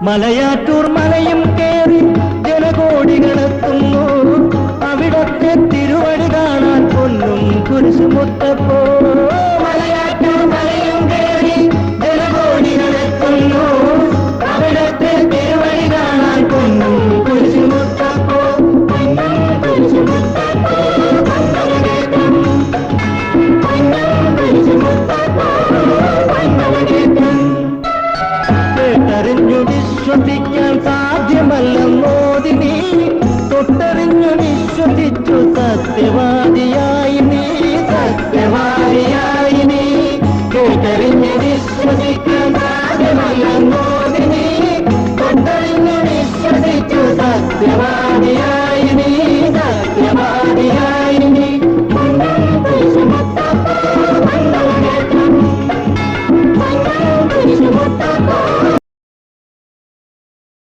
മലയാറ്റൂർ മലയും കേറി ജനകോടികളെത്തുന്നു. അവിടത്തെ തിരുവടി കാണാൻ പൊന്നും കുരിശുമുത്തപ്പോ. മലയാറ്റൂർ മലയും കേറി ജനകോടികളെത്തുന്നു. അവിടത്തെ തിരുവടി കാണാൻ പൊന്നും കുരിശുമുത്തപ്പോ. പൊന്നും കുരിശുമുത്തപ്പോ പൊന്നവനേറ്റം. പൊന്നും കുരിശുമുത്തപ്പോ പൊന്നവനേറ്റം. കേട്ടറിഞ്ഞു വിശ്വസിക്കാൻ